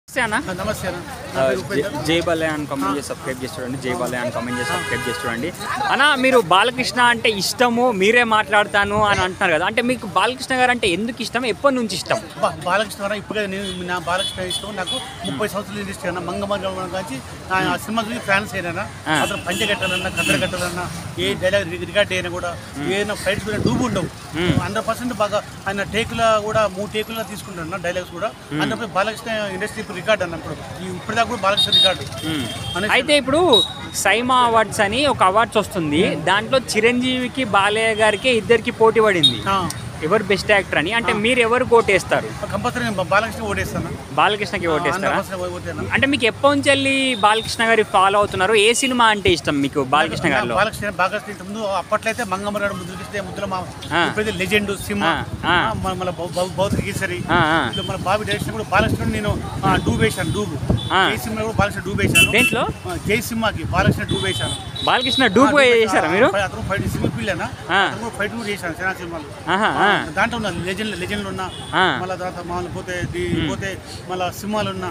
నమస్తే అన్న. జై బాలయ్య అని కామెంట్ చేసి సబ్స్క్రైబ్ చేసి చూడండి. జై బాలయ్య అని కామెంట్ చేసి సబ్స్క్రైబ్ చేసి చూడండి. అన్న మీరు బాలకృష్ణ అంటే ఇష్టము, మీరే మాట్లాడతాను అని అంటున్నారు కదా, అంటే మీకు బాలకృష్ణ గారు అంటే ఎందుకు ఇష్టం, ఎప్పటి నుంచి ఇష్టం? బాలకృష్ణ గారు ఇప్పుడు నా బాలకృష్ణ ఇష్టం. నాకు 30 సంవత్సరాలు ఇండస్ట్రీ అన్న. మంగమంగళ నుంచి ఆ సినిమా గురించి ఫ్యాన్స్ అయినా అతను పంచె కట్టాలన్నా, కద్దరు కట్టాలన్నా, ఏ డైలాగ్ రికార్డ్ అయినా కూడా ఏదైనా ఫైట్స్ కూడా డూబు ఉండవు. 100% బాగా ఆయన టేకుల కూడా 3 టేకులుగా తీసుకుంటాను డైలాగ్స్ కూడా. అందులో బాలకృష్ణ ఇండస్ట్రీ ఇప్పుడు రికార్డ్ అన్నప్పుడు ఇప్పటిదాకా కూడా బాలకృష్ణ రికార్డు. అయితే ఇప్పుడు సైమా అవార్డ్స్ అని ఒక అవార్డ్స్ వస్తుంది, దాంట్లో చిరంజీవికి బాలయ్య గారికి ఇద్దరికి పోటీ పడింది ఎవరు బెస్ట్ యాక్టర్ అని. అంటే మీరు ఎవరు ఓటేస్తారు? కంపల్సరీ బాలకృష్ణ ఓటేస్తాను. బాలకృష్ణకి ఓటేస్తారా? అంటే మీకు ఎప్పటి నుంచి వెళ్ళి బాలకృష్ణ గారి ఫాలో అవుతున్నారు? ఏ సినిమా అంటే ఇష్టం మీకు బాలకృష్ణ గారిలో? బాలకృష్ణ ముందు అప్పట్లయితే మంగమరాడు ముద్దుల ఇప్పుడైతే లెజెండ్ సినిమా, మన భౌతిక కేసరి, మన బాబీ డైరెక్షన్ కూడా బాలకృష్ణ నేను డూబ్ వేశాను. డూబు జై సినిమా కూడా బాలకృష్ణ డూబ్ వేశాను. దేంట్లో? జై సినిమాకి బాలకృష్ణ డూబ్ వేశాను. బాలకృష్ణ డూబ్ చేశారా మీరు? అతను ఫైట్ సినిమా పిల్లనా ఫైట్ కూడా చేశాను చాలా సినిమాలు. దాంట్లో ఉన్నా లెజెండ్ ఉన్నా, మళ్ళీ తర్వాత మామూలు పోతే మళ్ళీ సినిమాలు ఉన్నా.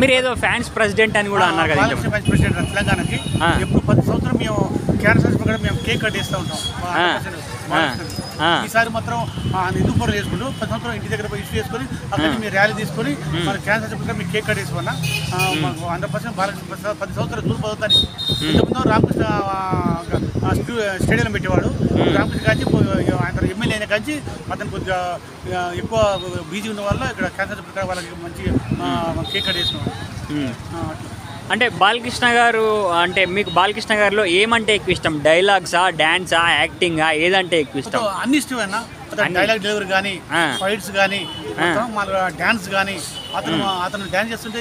మీరు ఏదో ఫ్యాన్స్ ప్రెసిడెంట్ అని కూడా అన్నారు కదా. ఫ్యాన్స్ ప్రెసిడెంట్ తెలంగాణకి. ఎప్పుడు 10 సంవత్సరం మేము క్యాన్సర్ ప్రకారం మేము కేక్ కట్ చేస్తూ ఉంటాం. ఈసారి మాత్రం ఎందుకు చేసుకుంటూ 10 సంవత్సరం ఇంటి దగ్గర ఇష్యూ చేసుకొని అక్కడ మీరు ర్యాలీ తీసుకొని మన క్యాన్సర్ ప్రకారం మీకు కేక్ కట్ చేసుకున్నా. 100% బాలకృష్ణ 10 సంవత్సరాలు దూరం పదుతానికి ఇంతకుముందు రామకృష్ణ స్టేడియం పెట్టేవాడు. రామకృష్ణ కాంచి ఆయన ఎమ్మెల్యే అయిన కాంచి అతను కొద్దిగా ఎక్కువ బిజీ ఉన్న వల్ల ఇక్కడ క్యాన్సర్ ప్రకారం వాళ్ళకి మంచి కేక్ కట్ చేసినాడు. అంటే బాలకృష్ణ గారు అంటే మీకు బాలకృష్ణ గారిలో ఏమంటే ఎక్కువ ఇష్టం? డైలాగ్సా, డాన్సా, యాక్టింగా, ఏదంటే ఎక్కువ ఇష్టం? అన్ని ఇష్టమేనా. డైలాగ్ డెలివరీ కానీ, ఫైట్స్ కానీ, డాన్స్ కానీ. అతను డాన్స్ చేస్తుంటే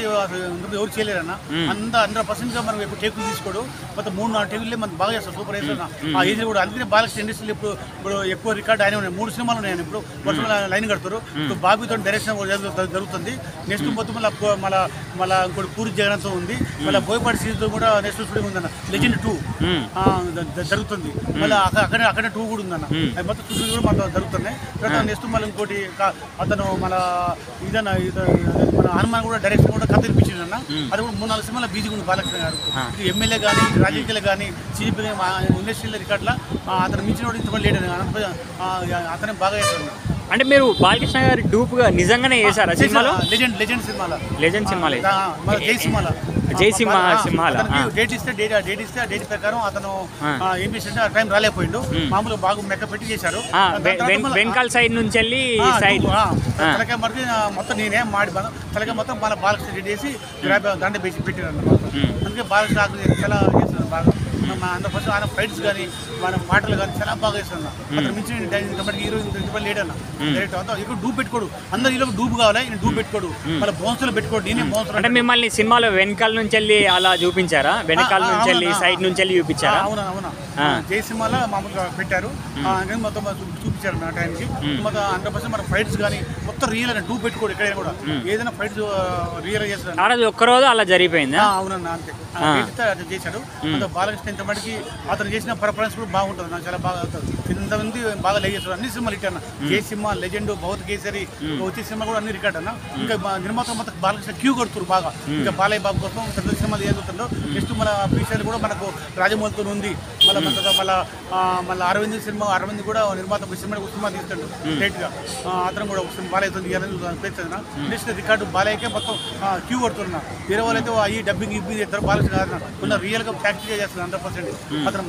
ఎవరు చేయలేరన్న. 100% మనం ఇప్పుడు టేకులు తీసుకోడు. మొత్తం 3-4 టేకులే మనం బాగా చేస్తాం. సూపర్ వేస్తున్నా ఆ ఏజ్ కూడా. అందుకనే బాలకృష్ణ ఇండస్ట్రీలో ఇప్పుడు ఎక్కువ రికార్డ్ ఆయన ఉన్నాయి. 3 సినిమాలు ఉన్నాయి. ఇప్పుడు వర్షం లైన్ కడతారు. ఇప్పుడు బాబీతో డైరెక్షన్ జరుగుతుంది. నెక్స్ట్ మొత్తం మళ్ళీ ఇంకోటి పూరి జగన్తో ఉంది. మళ్ళీ బోయపాటి సీజన్తో కూడా నెక్స్ట్ షూటింగ్ ఉందన్న. లెజెండ్ 2 జరుగుతుంది. మళ్ళీ అక్కడ 2 కూడా ఉందన్న. అది మొత్తం షూటింగ్ కూడా మాకు జరుగుతున్నాయి. తర్వాత నెక్స్ట్ మళ్ళీ ఇంకోటి అతను మన హనుమాన్ కూడా డైరెక్షన్ కూడా కథ ఇప్పించిందన్న. అది కూడా 3-4 సినిమాల బీజీ ఉంది బాలకృష్ణ గారు. ఇది ఎమ్మెల్యే కానీ, రాజకీయాలు కానీ, సినిపి ఇండస్ట్రీలో రికార్డులా అతను మించిన వాడు ఇంతమంది లేడు. అతనే బాగా చేస్తాడు. అంటే మీరు బాలకృష్ణ గారి డూప్గా నిజంగానే చేశారా సినిమాలో? లెజెండ్ సినిమాలో జై సింహాల డేట్ ఇస్తే ఆ డేట్ ప్రకారం అతను ఏం చేసిండే ఆ టైం రాలేకపోయిండు. మామూలుగా బాగా మెక్క పెట్టి చేశారు. వెనకాల సైడ్ నుంచి వెళ్ళి సైడ్ తలకాయ మరికి మొత్తం నేనే మాడి తలకాయ మొత్తం మన బాలకృష్ణ రెడీ చేసి దండ వేసి పెట్టినారు. అందుకే బాలకృష్ణ చాలా చేస్తున్నారు బాగా. 100% ఆయన ఫైట్స్ కానీ, మన పాటలు కానీ చాలా బాగా చేస్తున్నా. అతను మించిన హీరో లేడన్న. డైరెక్ట్ అంతా ఇక్కడ డూబ్ పెట్టుకోడు. అందరూ హీరో డూబ్ కావాలి, నేను డూబ్ పెట్టుకోడు. మళ్ళీ బౌన్సులు పెట్టుకోడు. నేనే బౌన్సర్. అంటే మిమ్మల్ని సినిమాలో వెనకాల నుంచి వెళ్ళి అలా చూపించారా? వెనకాల నుంచి వెళ్ళి సైడ్ నుంచి వెళ్ళి చూపించారా? అవునా. జై సినిమాలో మామూలుగా పెట్టారు. మొత్తం చూపించారు ఆ టైంకి. మొత్తం 100% మన ఫైట్స్ కానీ మొత్తం రియల్ అని డూబ్ పెట్టుకోడు. ఎక్కడైనా కూడా ఏదైనా ఫైట్స్ రియల్ చేస్తాడు. ఆ రోజు ఒక్కరోజు అలా జరిగిపోయింది. అవునన్నా, అంతే అతను చేశాడు. బాలకృష్ణ ఇంతమటికి అతను చేసిన పర్ఫార్మెన్స్ కూడా బాగుంటుంది. నాకు చాలా బాగా ఇంతమంది బాగా లైక్ చేస్తారు. అన్ని సినిమాలు ఇట్లా జై సినిమా, లెజెండ్, భౌతిక కేసరి వచ్చే సినిమా కూడా అన్ని రికార్డ్ అన్న. ఇంకా నిర్మాత మొత్తం బాలకృష్ణ క్యూ కొడుతున్నారు బాగా. ఇంకా బాలయ్య బాబు కోసం పెద్ద సినిమాలు ఏదవుతుందో. నెక్స్ట్ మన ఫీచర్ కూడా మనకు రాజమౌళితో ఉంది. మళ్ళీ అరవింద్ సినిమా, అరవింద్ కూడా నిర్మాత సినిమా తీస్తాడు స్ట్రైట్గా. అతను కూడా బాలయ్యతో తీయాలని నెక్స్ట్ రికార్డు బాలయ్యకే మొత్తం క్యూ కొడుతున్నా. వేరే వాళ్ళు అయితే ఈ డబ్బింగ్ చేస్తారు. బాలకృష్ణ ఉన్న రియల్గా ప్రాక్టికల్ చేస్తుంది 100%. అతను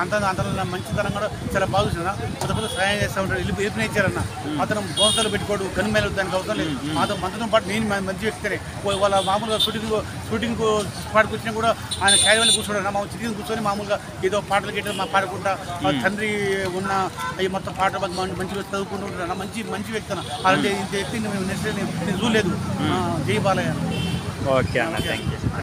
అంత మంచితనం కూడా చాలా బాగుంది. అతను సహాయం చేస్తూ ఉంటాడు. వెళ్ళి ఇచ్చారన్న. అతను బోన్సాలు పెట్టుకోడు, గన్ మేలు దానికి అవసరం లేదు. అతను మనతో పాటు నేను మంచి వ్యక్తినే. వాళ్ళ మామూలుగా షూటింగ్ స్పాట్కి వచ్చినా కూడా ఆయన క్యాజువల్ కూర్చోడు. మామూలు చిటికి కూర్చొని మామూలుగా ఏదో పాటలు గిట్టలు మా పాడుకుంటా తండ్రి ఉన్న అవి మొత్తం పాటలు మంచిగా చదువుకుంటూ ఉంటాడు. మంచి వ్యక్తి అలాంటి ఇంత వ్యక్తి నేను చూడలేదు. జై బాలయ్య. ఓకే అన్న, థ్యాంక్ యూ.